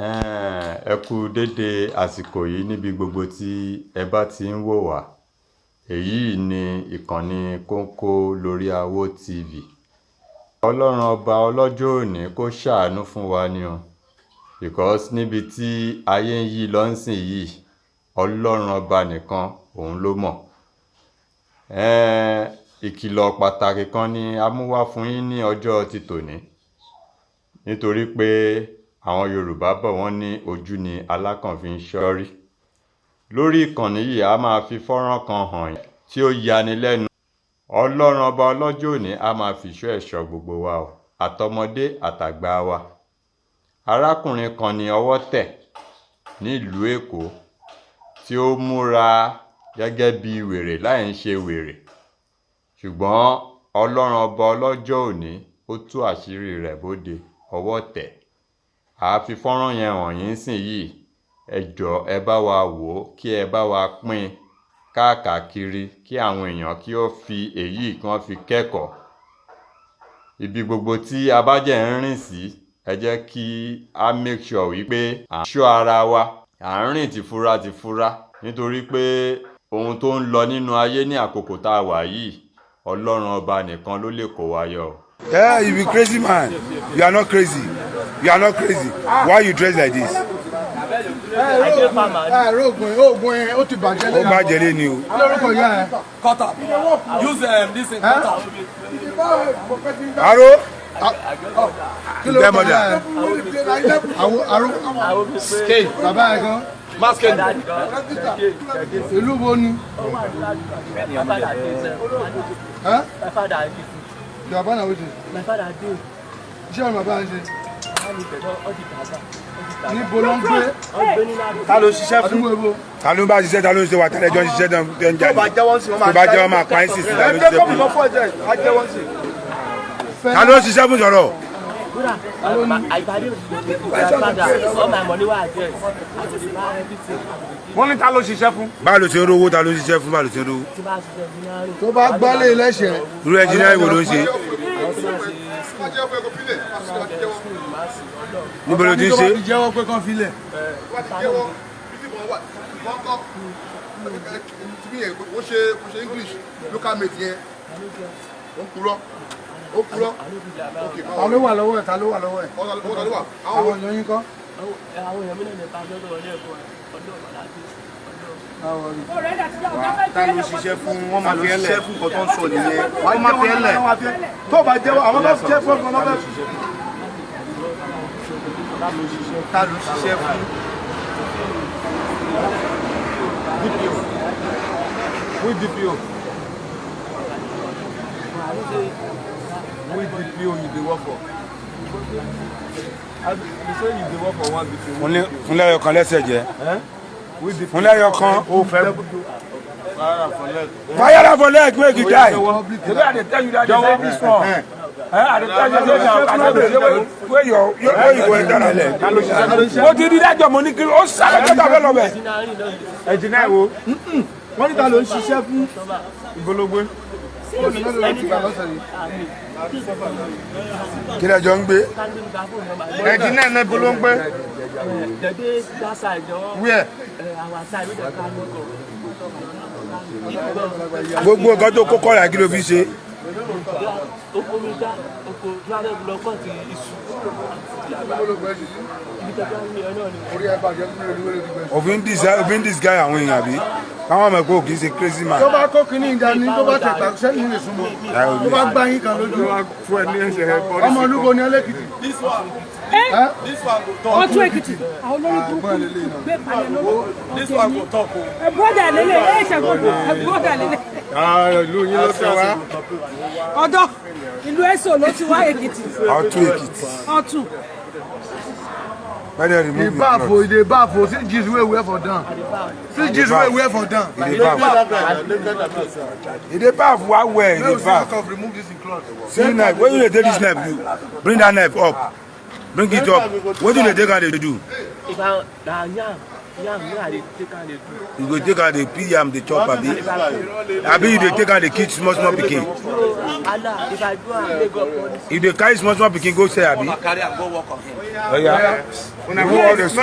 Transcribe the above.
Ẹ kú dédé àsìkò yìí níbi gbogbo tí ẹ bá ti ń wò wá. Èyí ni ìkànnì Kónkó lórí Awó TV. Ọlọ́run ọba ọlọ́jọ́ òní kó ṣàánú fún wa ni o, because níbi tí ayé ń yí lọ ńsìn yìí, Ọlọ́run ọba nìkan òun ló mọ̀. Ìkìlọ̀ pàtàkì kan ni a mú wá fún yín ní ọjọ́ ti tòní, nítorí pé àwọn Yorùbá bọ̀ wọ́n ní ojú ni alákàn fi ń ṣọ́rí. Lórí ìkànnì yìí a máa fi fọ́nrán kan hàn yín tí ó yani lẹ́nu. Ọlọ́run ọba ọlọ́jọ́ òní a máa fi ìṣọ́ ẹ̀ṣọ́ gbogbo wa o, àtọmọdé àtàgbà wa. Arákùnrin kan ni ọwọ́ tẹ̀ nílùú Èkó tí ó múra gẹ́gẹ́ bí wèrè láì ń ṣe wèrè, ṣùgbọ́n Ọlọ́run ọba ọlọ́jọ́ òní ó tú àṣírí rẹ̀ bóde, ọwọ́ tẹ̀. A fi fọ́nrán yẹn hàn yín sìn yìí. Ẹ jọ̀ọ́ ẹ bá wa wò ó, kí ẹ bá wa pín káàkiri, kí àwọn èèyàn kí ó fi èyí kí wọ́n fi kẹ́kọ̀ọ́. Ibi gbogbo tí a bá jẹ́ ń rìn sí, ẹ jẹ́ kí a make sure wípé à ń ṣọ́ ara wa, à ń rìn tìfura, nítorí pé ohun tó ń lọ nínú ayé ní àkókò tá a wà yìí, Ọlọ́run ọba nìkan ló lè kó wa yọ. Yeah, you be crazy man. You are not crazy. You are not crazy. Why you dress like this? Ó ti bàjẹ́ lé. Ó bàjẹ́ lé ni o. Lórúkọ ìyá ẹ. Cut up. Use this thing, cut up. Aro. Kí ló Ìgbẹ́ mọ̀dà. Skate. Bàbá ẹ̀ gan. Masking. Ìlú wo ni? Your father wetin? My father do. Iṣẹ́ ọ̀nà bàbá ń ṣe. Níbo ló ń gbé? Ta ló ṣiṣẹ́ fún? Àdúgbò ebo. Ta ló bá ṣiṣẹ́, ta ló ń ṣe wà tẹ́lẹ̀ jọ ń ṣiṣẹ́ tó ń jà ní? Tó bá jẹ́wọ́ sí, Tó bá jẹ́wọ́ máa pa ẹ́ sí, ta ló ṣiṣẹ́ fún? Ta ló ṣiṣẹ́ fún sọ̀rọ̀? Wọ́n ní ta ló ṣiṣẹ́ fún? Báwo ló ṣe ń rówó, ta ló ń ṣiṣẹ́ fún, báwo ló ṣe ń rówó? Tó bá gbálé lẹ́sẹ̀. Irú ẹnjìnìá wo ló ń ṣe? Níbo ló ti ń ṣe? Tó bá ti jẹ́wọ́ pé kán filẹ̀. Ó ṣe English local mate yẹn ó kúrò. Ta ló wà lọ́wọ́ ẹ̀? Ta ló wà lọ́wọ́ ẹ̀? Àwọn èèyàn yín kọ́. Àwọn èèyàn mi náà lè bá lọ́dọ̀ ọ̀lẹ́ ẹ̀kọ́ ọ̀dọ́ Ta ló ṣiṣẹ́ fún? Wọ́n máa fi ẹlẹ̀. Ṣiṣẹ́ fún nǹkan tó ń sọ nìyẹn. Wọ́n máa fi ẹlẹ̀. Tó bá jẹ́wọ́, àwọn bá ṣiṣẹ́ fún ọkọ̀ náà. Ta ló ṣiṣẹ́ fún? With DPO. With DPO you dey work for. You say you dey work for one DPO. Fúnlẹ̀ ọkàn lẹ́sẹ̀ jẹ́. Fúnlẹ̀ ọkàn. O fẹ́. Fire for leg make you die. Today I dey tell you that they say this one. I dey tell you say Where you go enter na leg? mo ti rí dájọ́ mo ní kí ó sáré tó tàbí lọ bẹ̀. Ẹ̀jìnà ìwo. Wọ́n ní ta ló ń ṣiṣẹ́ fún ìbológbé. Kí lẹ jọ ń gbé? Ẹ̀jìnà iná ìbológbé. Where? Gbogbo nǹkan tó kókọ́ rà kí ló fi ṣe? Òfin disguise àwọn èèyàn bí káwọn ọmọ ẹ̀kọ́ kì í ṣe crazy man. Tó bá kó kínní ìjà ni tó bá tẹ̀ta sẹ́yìn lè súnmọ́. Tó bá gbá yín kan lójú. Ọmọ olúbo ni Ẹlẹ́kìtì. Wọ́n tún Èkìtì. Àwọn olórí burúkú gbé palẹ̀ lọ́wọ́. Ẹ̀bùrọ̀dà lélẹ̀ ẹ̀ṣẹ̀gbọ̀dọ̀ ẹ̀bùrọ̀dà lélẹ̀. Ìlú yín ló tẹ wá. Ọ̀dọ̀ ìlú Èso ló ti wá Èkìtì. Ọ̀tún Èkìtì. Ọ̀tún. Ìbáfo ìdè báfo sí jíṣu ewé ẹ̀fọ̀ dán. Sí jíṣu ewé ẹ̀fọ̀ dán. Ìdè báfo wá wẹ̀ ìdè báfo. See knife, when you dey take this knife, you bring that knife up. Bring it up. What do they take and they do? If I Yam, me I dey take am dey do. You go take out the pee yam, the chop, abi. Abi, you dey take out the kids, small pikin. No, Allah, if I do am, make God punish. If they carry small pikin, go say, abi. Carry am go work on him. Oh, yeah. When I go all this